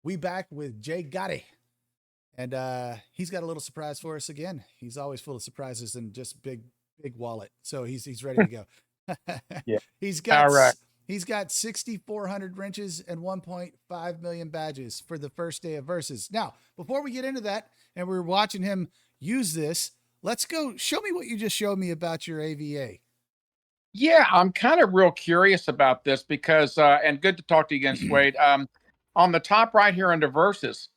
We back with Jay Gotti. And he's got a little surprise for us again. He's always full of surprises and just big wallet. So he's ready to go. Yeah. he's All got right. he's got 6,400 wrenches and 1.5 million badges for the first day of Versus. Now, before we get into that, and we're watching him use this, let's go. Show me what you just showed me about your AVA. Yeah, I'm kind of real curious about this because, and good to talk to you again, Swade. On the top right here under verses,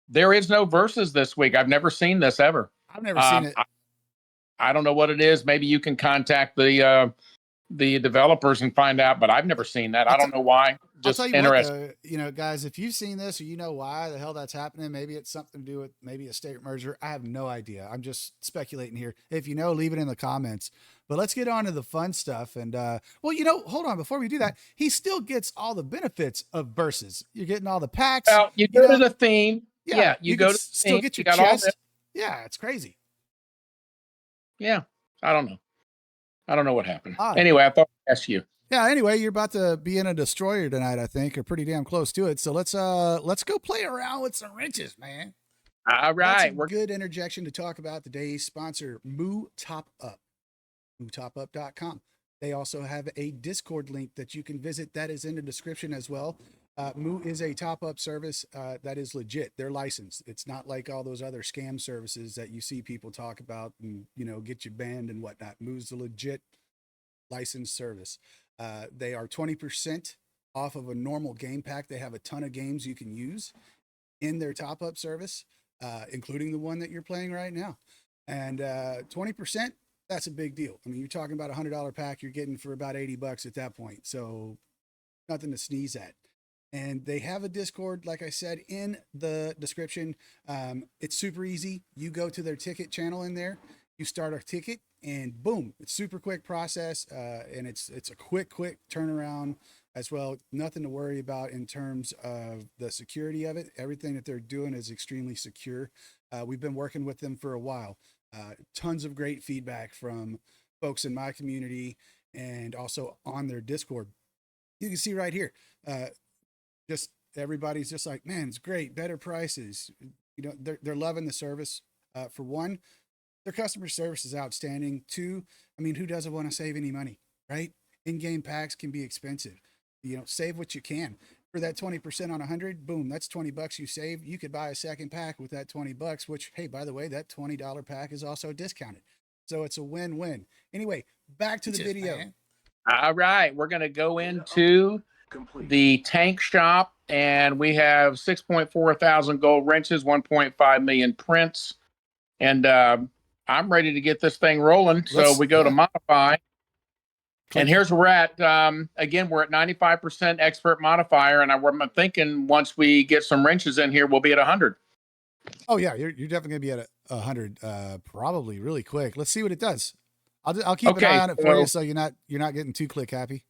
there is no verses this week. I've never seen this ever. I've never seen it. I don't know what it is. Maybe you can contact the developers and find out, but I've never seen that. I don't know why. I'll tell Just you interesting. what, though, guys, if you've seen this or you know why the hell that's happening, maybe it's something to do with maybe a state merger. I have no idea. I'm just speculating here. If you know, leave it in the comments. But let's get on to the fun stuff. And hold on. Before we do that, he still gets all the benefits of Versus. You're getting all the packs. Well, you go to the theme. Yeah, you can go to the still theme. get your You got all chest. this. Yeah, it's crazy. Yeah, I don't know. I don't know what happened. Odd. Anyway, I thought I'd ask you. Yeah, anyway, you're about to be in a destroyer tonight, I think, or pretty damn close to it. So let's go play around with some wrenches, man. All right. That's a good interjection to talk about today's sponsor, Moo-topup, Moo-topup.com. They also have a Discord link that you can visit. That is in the description as well. Moo is a top-up service that is legit. They're licensed. It's not like all those other scam services that you see people talk about and, get you banned and whatnot. Moo's a legit licensed service. They are 20% off of a normal game pack. They have a ton of games you can use in their top-up service, including the one that you're playing right now. And 20%, that's a big deal. I mean, you're talking about $100 pack you're getting for about $80 at that point. So nothing to sneeze at. And they have a Discord, like I said, in the description. It's super easy. You go to their ticket channel in there, you start a ticket, and boom, it's super quick process. And it's a quick turnaround as well. Nothing to worry about in terms of the security of it. Everything that they're doing is extremely secure. We've been working with them for a while. Tons of great feedback from folks in my community and also on their Discord. You can see right here, just everybody's just like, man, it's great, better prices. They're loving the service. For one, their customer service is outstanding. Two, I mean, who doesn't want to save any money, right? In-game packs can be expensive. Save what you can. For that 20% on 100, boom, that's $20 you save. You could buy a second pack with that $20, which, hey, by the way, that $20 pack is also discounted. So it's a win-win. Anyway, back to the video. Man. All right, we're going to go into the tank shop, and we have 6.4 thousand gold wrenches, 1.5 million prints, and I'm ready to get this thing rolling. So we go to modify. And here's where we're at. Again, we're at 95% expert modifier, and I'm thinking once we get some wrenches in here, we'll be at 100. Oh yeah, you're definitely gonna be at 100, probably really quick. Let's see what it does. I'll keep an eye on it for you, so you're not getting too click happy.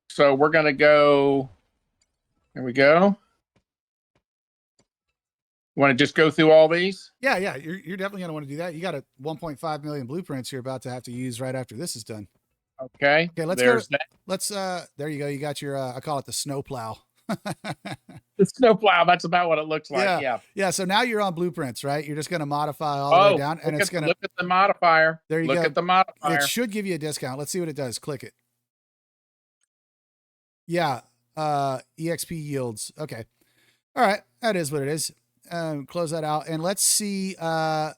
So we're gonna go. There we go. Want to just go through all these? Yeah. You're definitely gonna want to do that. You got a 1.5 million blueprints you're about to have to use right after this is done. Okay. Let's go. Let's there you go. You got your I call it the snow plow. The snow plow. That's about what it looks like. Yeah. So now you're on blueprints, right? You're just going to modify all the way down, and it's going to look at the modifier. There you go. Look at the modifier. It should give you a discount. Let's see what it does. Click it. Yeah. EXP yields. Okay. All right. That is what it is. Close that out, and let's see how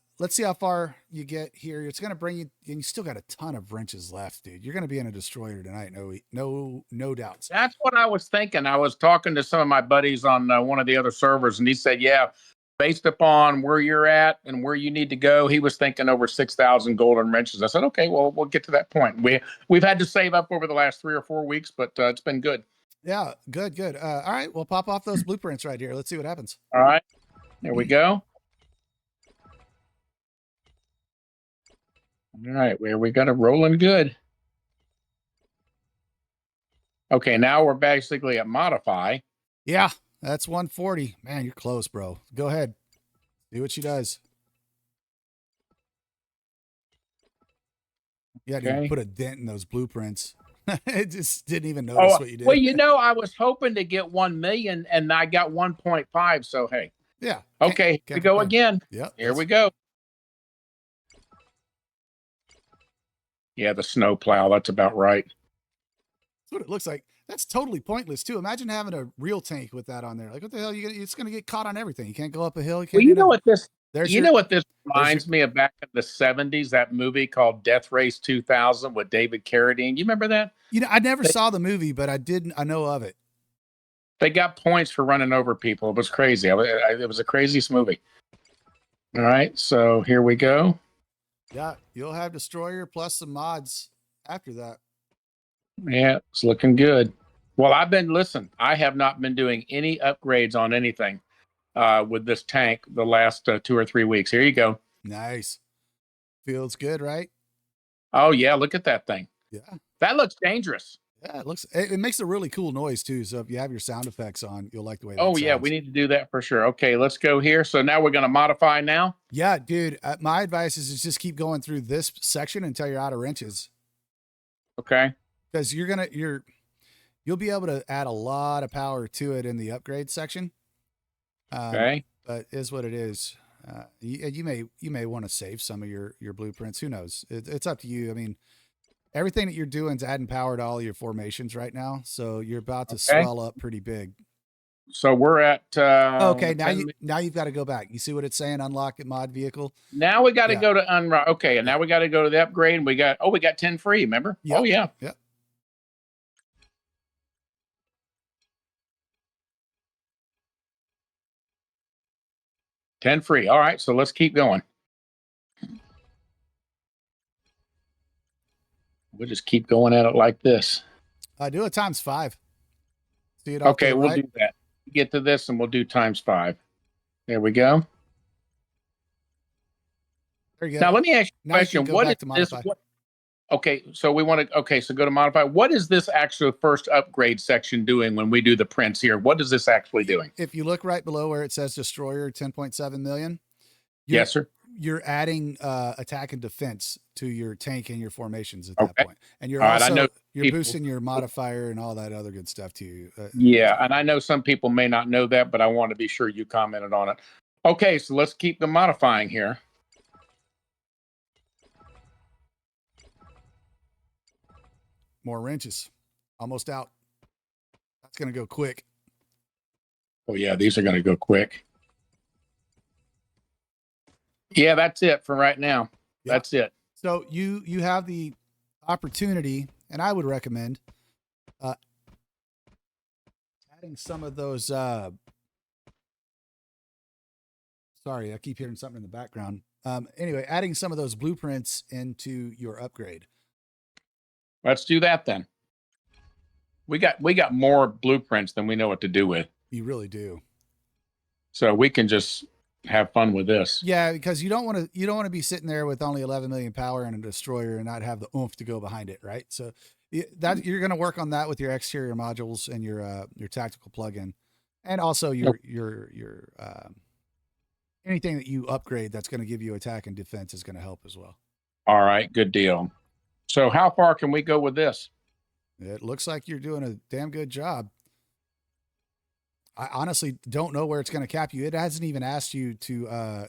far you get here. It's going to bring you, and you still got a ton of wrenches left, dude. You're going to be in a destroyer tonight. No doubts. That's what I was thinking. I was talking to some of my buddies on one of the other servers, and he said, yeah, based upon where you're at and where you need to go, he was thinking over 6,000 golden wrenches. I said, okay, well, we'll get to that point. We've had to save up over the last 3 or 4 weeks, but it's been good. Yeah, good. All right, we'll pop off those blueprints right here. Let's see what happens. All right, there we go. All right, we got it rolling good. Okay, now we're basically at modify. Yeah, that's 140. Man, you're close, bro. Go ahead. Do what she does. Yeah, okay. Dude, put a dent in those blueprints. It just didn't even notice Oh, what you well, did. I was hoping to get 1 million and I got 1.5. So, hey, Yeah. okay, here we Can't go complain. again. Yep. Here we go. Yeah, the snow plow. That's about right. That's what it looks like. That's totally pointless too. Imagine having a real tank with that on there. Like, what the hell? It's going to get caught on everything. You can't go up a hill. You Well, can't do nothing. There's your, what this there's your, reminds me of back in the 70s, that movie called Death Race 2000 with David Carradine. You remember that? I never They, saw the movie, but I know of it. they got points for running over people. It was crazy. It was the craziest movie. All right, so here we go. Yeah, you'll have Destroyer plus some mods after that. Yeah, it's looking good. Well, I have not been doing any upgrades on anything with this tank the last 2 or 3 weeks. Here you go. Nice. Feels good, right? Oh, yeah, look at that thing. Yeah. That looks dangerous. Yeah, it makes a really cool noise too. So if you have your sound effects on, you'll like the way that Oh, sounds. yeah, we need to do that for sure. Okay, let's go here. So now we're going to modify now. Yeah, dude. My advice is just keep going through this section until you're out of wrenches. Okay. Because you'll be able to add a lot of power to it in the upgrade section. Okay. But is what it is. You may want to save some of your blueprints. Who knows? It's up to you. I mean, everything that you're doing is adding power to all your formations right now, so you're about to swell up pretty big. So we're at okay. Now you've got to go back. You see what it's saying? Unlock mod vehicle. Now we got to go to unlock. Okay, and now we got to go to the upgrade. And we got 10 free. Remember? Yep. Oh yeah. Yep. $10 free. All right, so let's keep going. We'll just keep going at it like this. Do it times 5. See it okay, we'll do that. Get to this and we'll do times 5. There we go. There you go. Now let me ask you a question. What is this? Okay, so so go to modify. What is this actual first upgrade section doing when we do the prints here? What is this actually doing? If you look right below where it says Destroyer 10.7 million. Yes, sir. You're adding attack and defense to your tank and your formations at that point. And you're you're boosting your modifier and all that other good stuff too. Yeah, and I know some people may not know that, but I want to be sure you commented on it. Okay, so let's keep the modifying here. More wrenches. Almost out. That's going to go quick. Oh, yeah, these are going to go quick. Yeah, that's it for right now. Yeah. That's it. So you have the opportunity, and I would recommend adding some of those. Sorry, I keep hearing something in the background. Anyway, adding some of those blueprints into your upgrade. Let's do that then. We got more blueprints than we know what to do with. You really do. So we can just have fun with this. Yeah, because you don't want to be sitting there with only 11 million power and a destroyer and not have the oomph to go behind it, right? So that you're going to work on that with your exterior modules and your tactical plugin, and also your anything that you upgrade that's going to give you attack and defense is going to help as well. All right, good deal. So how far can we go with this? It looks like you're doing a damn good job. I honestly don't know where it's going to cap you. It hasn't even asked you to,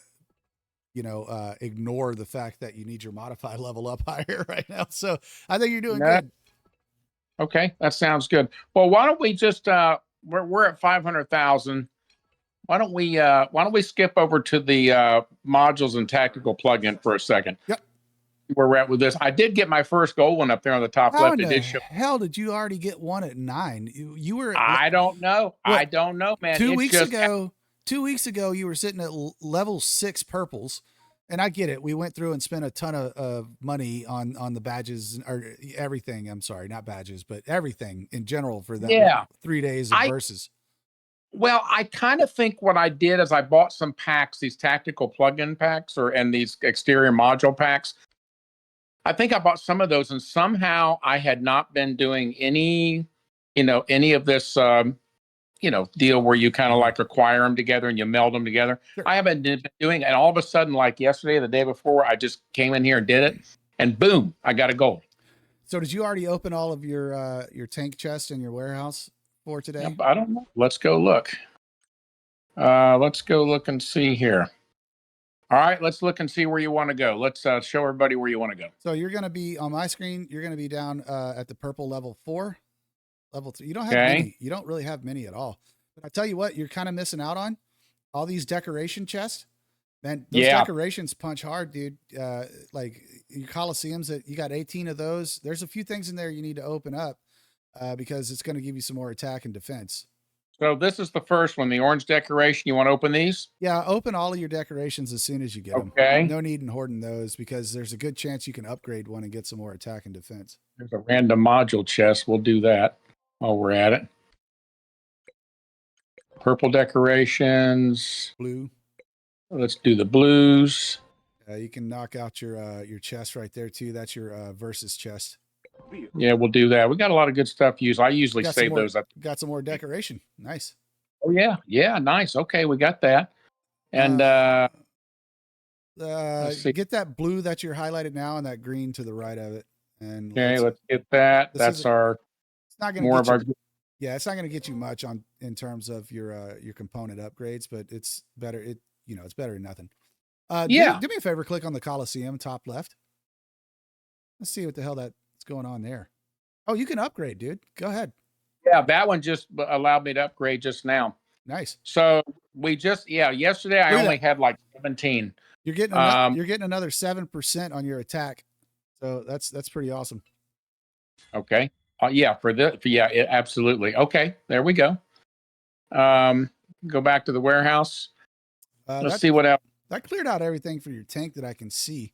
ignore the fact that you need your modify level up higher right now. So I think you're doing good. Okay, that sounds good. Well, why don't we just we're at 500,000. Why don't we skip over to the modules and tactical plugin for a second? Yep. Where we're at with this. I did get my first gold one up there on the top left. How in the hell did you already get one at 9? You were. I don't know. What? I don't know, man. 2 weeks ago, you were sitting at level 6 purples, and I get it. We went through and spent a ton of money on the badges or everything. I'm sorry, not badges, but everything in general for that 3 days of versus. Well, I kind of think what I did is I bought some packs, these tactical plug-in packs and these exterior module packs. I think I bought some of those, and somehow I had not been doing any of this, deal where you kind of like acquire them together and you meld them together. Sure. I haven't been doing it. And all of a sudden, like yesterday, the day before, I just came in here and did it, and boom, I got a gold. So did you already open all of your tank chest in your warehouse for today? I don't know. Let's go look. Let's go look and see here. All right, let's look and see where you want to go. Let's show everybody where you want to go. So you're going to be on my screen. You're going to be down at the purple level 4, level 3. You don't have Okay. many. You don't really have many at all. But I tell you what, you're kind of missing out on all these decoration chests. Man, those Yeah. decorations punch hard, dude. Like your Coliseums, that you got 18 of those. There's a few things in there you need to open up because it's going to give you some more attack and defense. So this is the first one, the orange decoration. You want to open these? Yeah, open all of your decorations as soon as you get them. Okay. No need in hoarding those because there's a good chance you can upgrade one and get some more attack and defense. There's a random module chest. We'll do that while we're at it. Purple decorations. Blue. Let's do the blues. You can knock out your chest right there too. That's your versus chest. Yeah, we'll do that. We got a lot of good stuff to use. I usually Got save those up. Got some more decoration. Nice. Oh yeah, yeah, nice. Okay, we got that. And let's see. Get that blue that you're highlighted now and that green to the right of it. And Okay, let's get that. It's not going more to of our. Yeah, it's not going to get you much in terms of your component upgrades, but it's better. It's better than nothing. Yeah. Do me a favor. Click on the Coliseum top left. Let's see what the hell that's going on there. Oh, you can upgrade, dude. Go ahead. Yeah, that one just allowed me to upgrade just now. Nice. So we yesterday I only had like 17. You're getting another 7% on your attack. So that's pretty awesome. Okay. Yeah, absolutely. Okay, there we go. Go back to the warehouse. Let's see what else. That cleared out everything for your tank that I can see.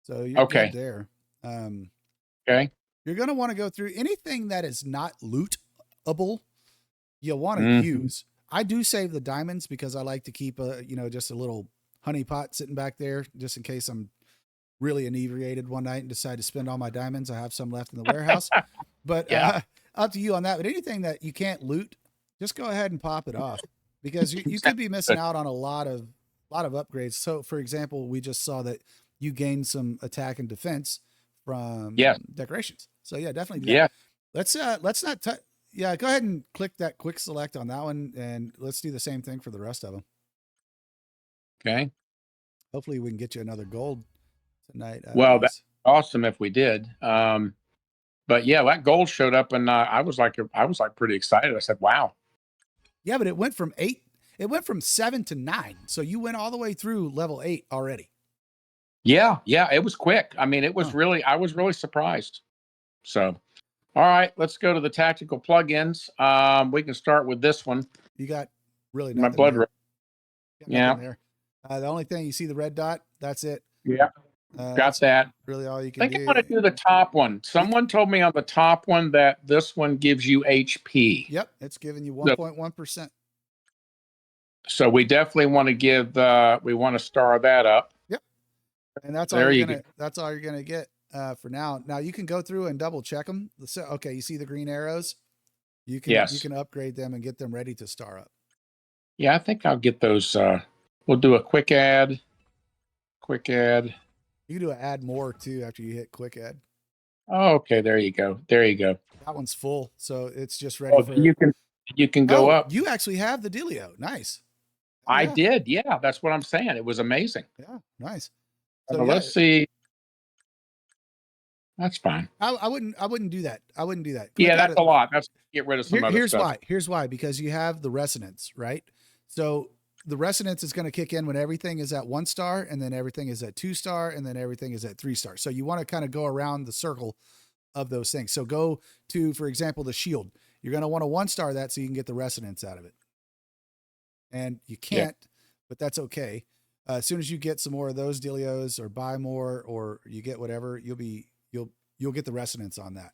So you're good there. Okay. You're going to want to go through anything that is not lootable. You'll want to use. I do save the diamonds because I like to keep just a little honey pot sitting back there just in case I'm really inebriated one night and decide to spend all my diamonds. I have some left in the warehouse, but up to you on that. But anything that you can't loot, just go ahead and pop it off because you could be missing out on a lot of upgrades. So for example, we just saw that you gained some attack and defense from decorations. So yeah, definitely do that. Let's not touch. Yeah, go ahead and click that quick select on that one, and let's do the same thing for the rest of them. Okay. Hopefully, we can get you another gold tonight. Well, that's awesome if we did. But yeah, that gold showed up, and I was like pretty excited. I said, "Wow." Yeah, but it went from 8. It went from 7 to 9. So you went all the way through level 8 already. Yeah, it was quick. I mean, it was I was really surprised. So, all right, let's go to the tactical plugins. We can start with this one. You got really my blood rate. Yeah. There. The only thing you see the red dot. That's it. Yeah. Got that. Really all you can do. I want to do the top one. Someone told me on the top one that this one gives you HP. Yep, it's giving you 1.1%. So we definitely want to we want to star that up. Yep. And that's all that's all you're gonna get for now. Now you can go through and double check them. So, okay, you see the green arrows? You can upgrade them and get them ready to star up. Yeah, I think I'll get those. We'll do a quick add. Quick add. You can do an add more too after you hit quick add. Oh, okay, there you go. There you go. That one's full, so it's just ready for you can go up. You actually have the dealio. Nice. I did. Yeah, that's what I'm saying. It was amazing. Yeah, nice. So let's see. That's fine. I wouldn't do that. I wouldn't do that. Yeah, that's a lot. That's get rid of some other stuff. Here's why. Because you have the resonance, right? So the resonance is going to kick in when everything is at 1 star, and then everything is at 2 star, and then everything is at 3 stars. So you want to kind of go around the circle of those things. So go to, for example, the shield. You're going to want to 1 star that so you can get the resonance out of it. And you can't, but that's okay. As soon as you get some more of those dealios or buy more or you get whatever, you'll get the resonance on that.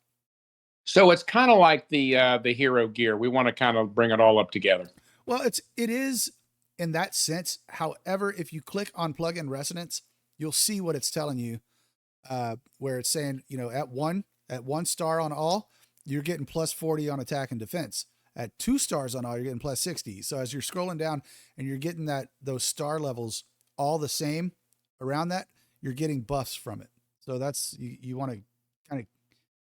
So it's kind of like the hero gear. We want to kind of bring it all up together. Well, it is in that sense. However, if you click on plugin resonance, you'll see what it's telling you, where it's saying, at 1 star on all, you're getting plus 40 on attack and defense. At 2 stars on all, you're getting plus 60. So as you're scrolling down and you're getting those star levels all the same around that, you're getting buffs from it. So that's, you want to kind of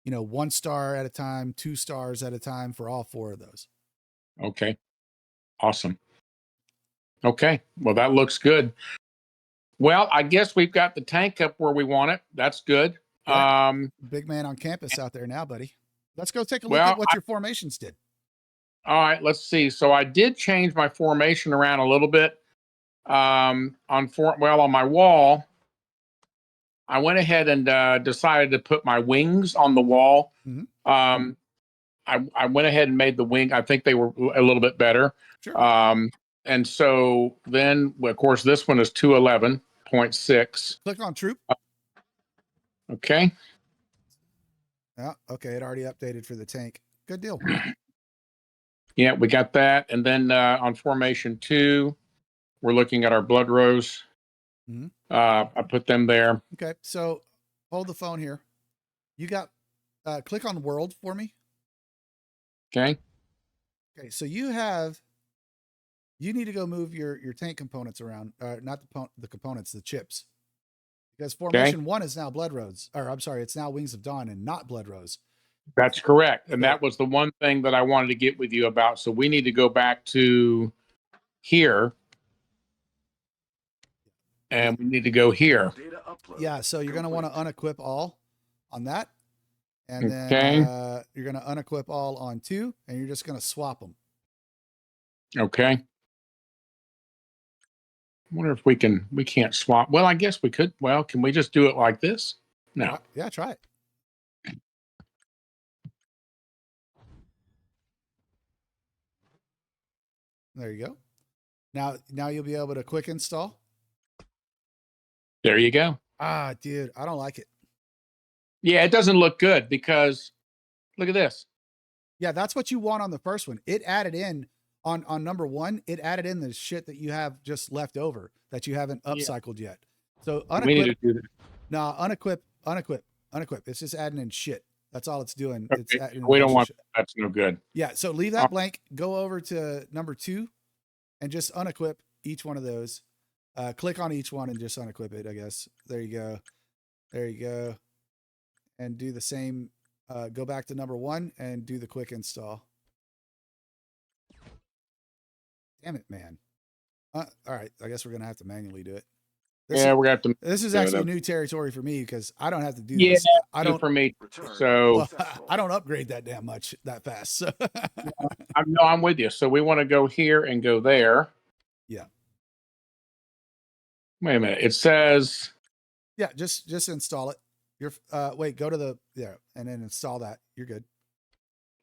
1 star at a time, 2 stars at a time for all 4 of those. Okay. Awesome. Okay. Well, that looks good. Well, I guess we've got the tank up where we want it. That's good. Yeah. Big man on campus out there now, buddy. Let's go take a look Well, at what your formations did. All right, let's see. So I did change my formation around a little bit. On my wall, I went ahead and decided to put my wings on the wall. Mhm. I went ahead and made the wing. I think they were a little bit better. Sure. And so then, of course, this one is 211.6. Click on troop. Okay. Yeah. Okay. It already updated for the tank. Good deal. Yeah, we got that. And then on formation 2, we're looking at our blood rows. Mhm. I put them there. Okay. So hold the phone here. You got, click on world for me. Okay. Okay. So you need to go move your tank components around, not the components, the chips, because formation 1 is now blood roads, or I'm sorry, it's now Wings of Dawn and not blood rows. That's correct. And Okay. that was the one thing that I wanted to get with you about. So we need to go back to here. And we need to go here. Yeah. So you're going to want to unequip all on that. And then you're going to unequip all on 2, and you're just going to swap them. Okay. I wonder if we can't swap. Well, I guess we could. Well, can we just do it like this? No. Yeah, try it. There you go. Now you'll be able to quick install. There you go. Ah, dude, I don't like it. Yeah, it doesn't look good because look at this. Yeah, that's what you want on the first one. It added in on number 1, it added in the shit that you have just left over that you haven't upcycled yet. So unequip. We need to do that. No, unequip. It's just adding in shit. That's all it's doing. Okay. It's adding We don't want shit. That's no good. Yeah, so leave that blank. Go over to number 2 and just unequip each one of those. Click on each one and just unequip it, I guess. There you go. There you go. And do the same. Go back to number 1 and do the quick install. Damn it, man. All right. I guess we're going to have to manually do it. We're going to have to. This is actually new territory for me because I don't have to do this. I don't. For me. So I don't upgrade that damn much that fast. So. I'm with you. So we want to go here and go there. Yeah. Wait a minute. It says. Yeah, just install it. Wait, go to and then install that. You're good.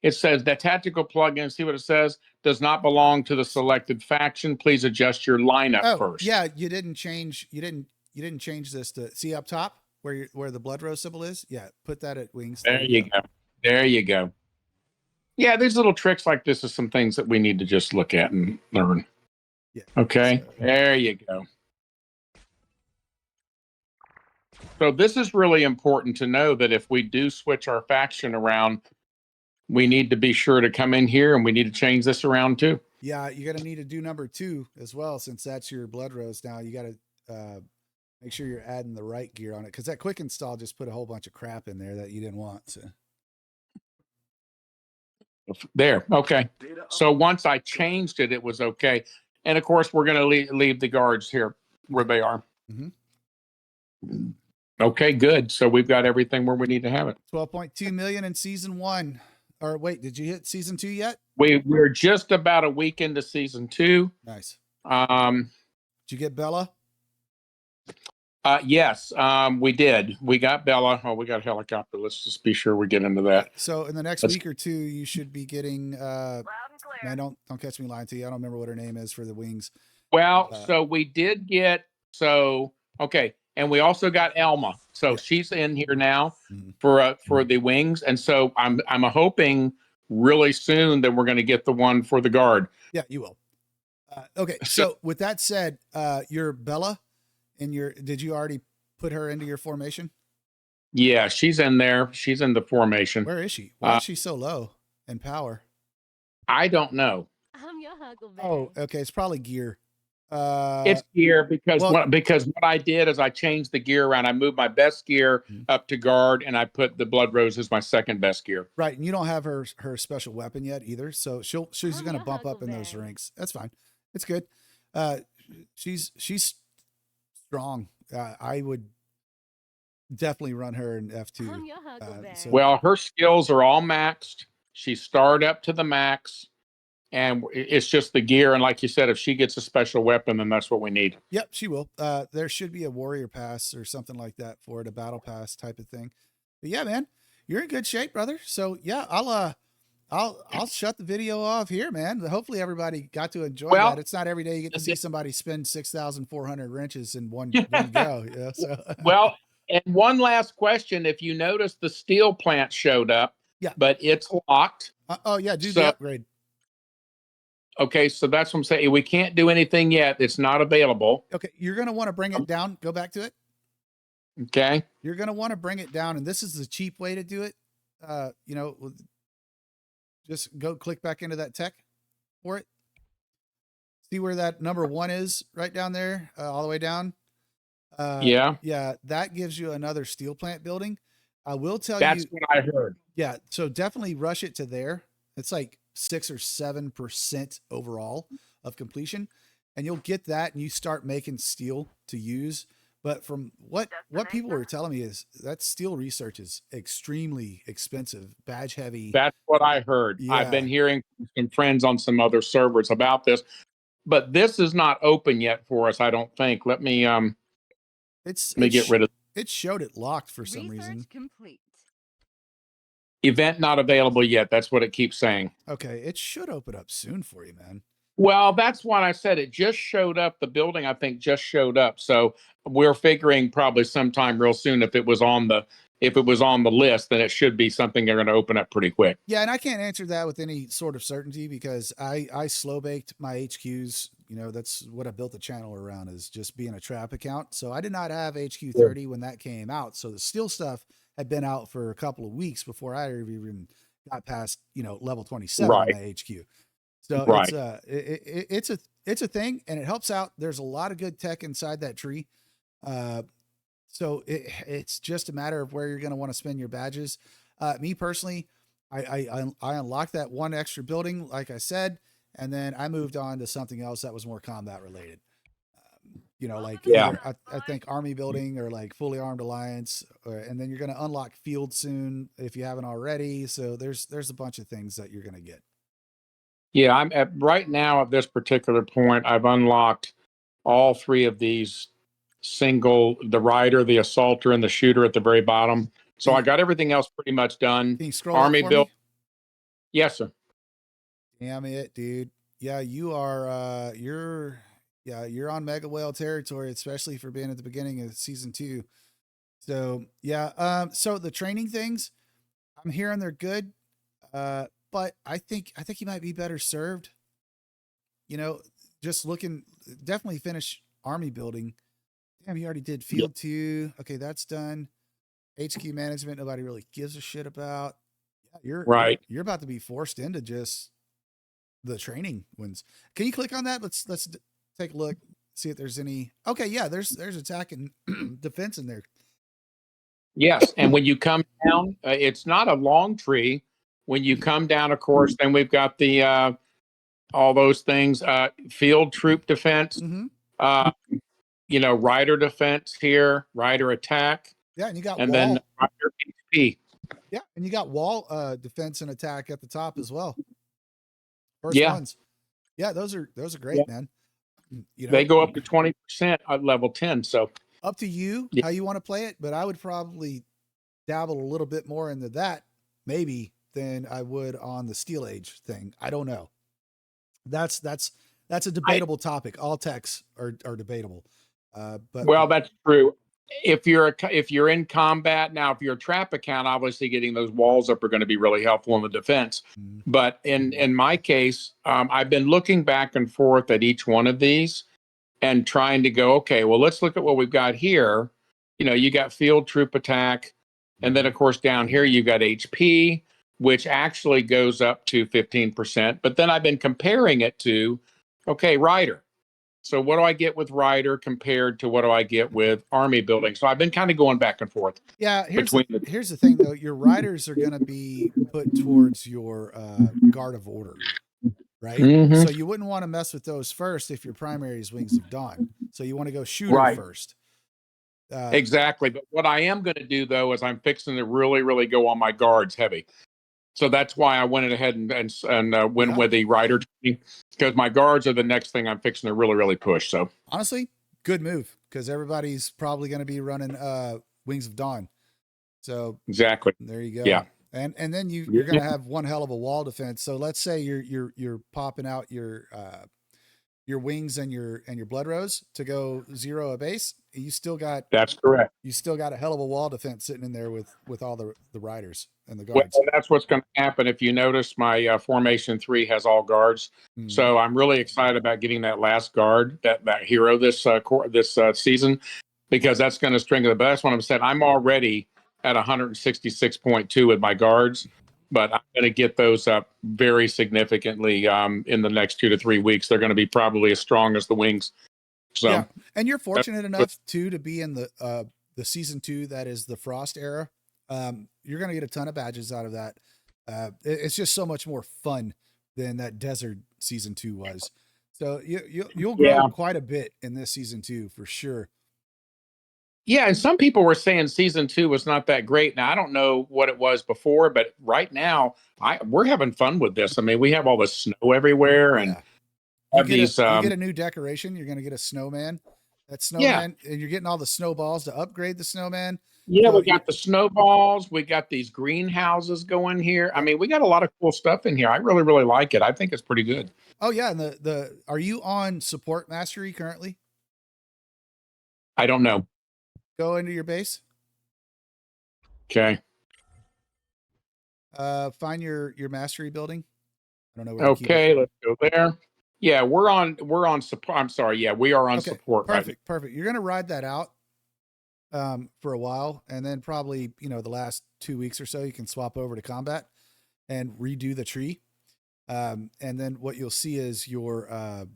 It says that tactical plugin, see what it says, does not belong to the selected faction. Please adjust your lineup first. Yeah, you didn't change this to see up top where the blood rose symbol is. Yeah, put that at wings. There you go. There you go. Yeah, there's little tricks like this is some things that we need to just look at and learn. Yeah. Okay. There you go. So this is really important to know that if we do switch our faction around, we need to be sure to come in here and we need to change this around too. Yeah, you're going to need to do number 2 as well, since that's your blood rose. Now you got to make sure you're adding the right gear on it, because that quick install just put a whole bunch of crap in there that you didn't want. So. There. Okay. So once I changed it, it was okay. And of course, we're going to leave the guards here where they are. Mm-hmm. Okay, good. So we've got everything where we need to have it. 12.2 million in season 1. Or wait, did you hit season 2 yet? We're just about a week into season 2. Nice. Did you get Bella? Yes, we did. We got Bella. Oh, we got a helicopter. Let's just be sure we get into that. So in the next week or 2, you should be getting. Man, don't catch me lying to you. I don't remember what her name is for the wings. Well, so we did get okay. And we also got Elma, so she's in here now for the wings, and so I'm hoping really soon that we're going to get the one for the guard. Yeah, you will. Okay, so with that said, your Bella, did you already put her into your formation? Yeah, she's in there. She's in the formation. Where is she? Why is she so low in power? I don't know. Oh, okay, it's probably gear. Uh, It's gear because well, what I did is I changed the gear around. I moved my best gear up to guard, and I put the Blood Rose as my second best gear. right, and you don't have her special weapon yet either, so she's going to bump up in those ranks. That's fine. It's good. Uh, she's strong. I would definitely run her in F2. So Well, her skills are all maxed. She starred up to the max, and it's just the gear. And like you said, if she gets a special weapon, then that's what we need. yep, she will. There should be a warrior pass or something like that for it, a battle pass type of thing. But yeah, man, you're in good shape, brother. So yeah, I'll shut the video off here, man. Hopefully everybody got to enjoy that. It's not every day you get to see somebody spend 6,400 wrenches in one go. You know, so Well, and one last question. If you notice, the steel plant showed up, yeah, but it's locked. oh yeah, do So the upgrade. okay, so that's what I'm saying. We can't do anything yet. It's not available. Okay, you're gonna want to bring it down. Go back to it. Okay. You're gonna want to bring it down, and this is the cheap way to do it. You know, just go click back into that tech for it. See where that number 1 is right down there, all the way down. Yeah. Yeah, that gives you another steel plant building. I will tell That's you. what I heard. Yeah, so definitely rush it to there. It's like 6 or 7% overall of completion, and you'll get that, and you start making steel to use. But from what people were telling me is that steel research is extremely expensive, badge heavy. That's what I heard. I've been Yeah, hearing from some friends on some other servers about this, but this is not open yet for us, I don't think. Let me get rid of it showed it locked for some reason. Complete. event not available yet. That's what it keeps saying. Okay, it should open up soon for you, man. Well, that's why I said it just showed up. The building, I think, just showed up. So we're figuring probably sometime real soon. If it was on the list, then it should be something they're going to open up pretty quick. Yeah, and I can't answer that with any sort of certainty because I slow baked my HQs. You know, that's what I built the channel around, is just being a trap account. So I did not have HQ 30 when that came out. So the steel stuff had been out for a couple of weeks before I even got past, you know, level 27 on my HQ. So it's a thing, and it helps out. There's a lot of good tech inside that tree. So it's just a matter of where you're going to want to spend your badges. Me personally, I unlocked that one extra building, like I said, and then I moved on to something else that was more combat related. You know, like I think army building or like fully armed alliance, and then you're going to unlock field soon if you haven't already. So there's a bunch of things that you're going to get. Yeah, I'm at right now at this particular point. I've unlocked all 3 of these the rider, the assaulter, and the shooter at the very bottom. So I got everything else pretty much done. Can you scroll Army up for build. me? Yes, sir. Damn it, dude. Yeah, you are. You're on Mega Whale territory, especially for being at the beginning of season 2. So yeah. So the training things, I'm hearing they're good. But I think you might be better served. You know, just definitely finish army building. Damn, you already did field 2. Okay, that's done. HQ management, nobody really gives a shit about. Yeah, you're about to be forced into just the training ones. Can you click on that? Let's take a look, see if there's any. Okay, yeah, there's attack and defense in there. Yes, and when you come down, it's not a long tree. When you come down, of course, then we've got the all those things, field troop defense, you know, rider defense here, rider attack. Yeah, and you got and wall. Then rider HP. Yeah, and you got wall defense and attack at the top as well. First ones. Yeah, those are great, man. You know, they go up to 20% at level 10. So up to you how you want to play it, but I would probably dabble a little bit more into that, maybe, than I would on the Steel Age thing. I don't know. That's a debatable topic. All techs are debatable. But well, that's true. If you're in combat now, if you're a trap account, obviously getting those walls up are going to be really helpful in the defense. But in my case, I've been looking back and forth at each one of these and trying to go, okay, well, let's look at what we've got here. You know, you got field troop attack, and then of course down here you got HP, which actually goes up to 15%. But then I've been comparing it to, okay, rider. So what do I get with Ryder compared to what do I get with Army building? So I've been kind of going back and forth Yeah, between here's the thing though. Your riders are going to be put towards your guard of order, right? Mhm. So you wouldn't want to mess with those first if your primary is Wings of Dawn. So you want to go shooter Right. first. Uh, Exactly. But what I am going to do though is I'm fixing to really, really go on my guards heavy. So that's why I went ahead and went yeah, with the Ryder training, because my guards are the next thing I'm fixing to really, really push. So honestly, good move because everybody's probably going to be running Wings of Dawn. So exactly. there you go. Yeah. And then you're going to have one hell of a wall defense. So let's say you're popping out your wings and your blood rose to go 0 a base. That's correct. You still got a hell of a wall defense sitting in there with all the riders and the Well, guards. that's what's going to happen. If you notice, my formation 3 has all guards. Mhm. So I'm really excited about getting that last guard, that hero this season, because that's going to strengthen. But that's what I'm saying. I'm already at 166.2 with my guards, but I'm going to get those up very significantly in the next 2 to 3 weeks. They're going to be probably as strong as the wings. So Yeah, and you're that's fortunate what, enough too to be in the season 2 that is the Frost era. You're gonna get a ton of badges out of that. It's just so much more fun than that desert season 2 was. So you'll grow yeah. quite a bit in this season 2 for sure. Yeah, and some people were saying season 2 was not that great. Now I don't know what it was before, but right now we're having fun with this. I mean, we have all the snow everywhere and Yeah, you have get these a new decoration. You're gonna get a snowman. That yeah. snowman, and you're getting all the snowballs to upgrade the snowman. Yeah, So we got the snowballs, we got these greenhouses going here. I yep. mean, we got a lot of cool stuff in here. I really, really like it. I think it's pretty good. Oh yeah, and the are you on support mastery currently? I don't know. Go into your base. Okay. Find your mastery building. I don't know where to keep it. Okay, let's go there. Yeah, we're on support. I'm sorry. Yeah, we are on Okay, support right now. perfect. You're gonna ride that out for a while, and then probably the last 2 weeks or so you can swap over to combat and redo the tree. And then what you'll see is your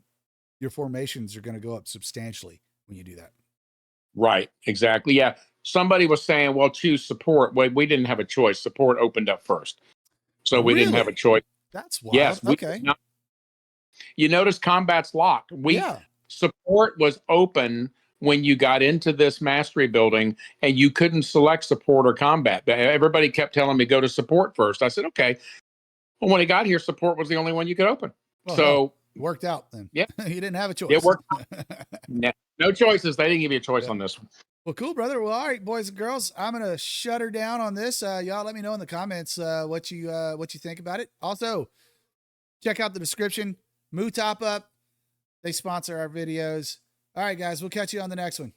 formations are going to go up substantially when you do that. Right, exactly. Yeah. Somebody was saying, well, choose support. Well, we didn't have a choice. Support opened up first. So we didn't have a Really? choice. That's wild. Yes, we did Okay. not. You notice combat's locked. We Yeah. support was open when you got into this mastery building and you couldn't select support or combat. Everybody kept telling me go to support first. I said, okay. Well, when it got here, support was the only one you could open. Well, hell, So worked out then. yeah, You didn't have a it choice. worked. No, no choices. They didn't give you a choice Yeah. on this one. Well, cool, brother. Well, all right, boys and girls, I'm gonna shut her down on this. Y'all, let me know in the comments what you think about it. Also, check out the description. Moo-topup. They sponsor our videos. All right, guys, we'll catch you on the next one.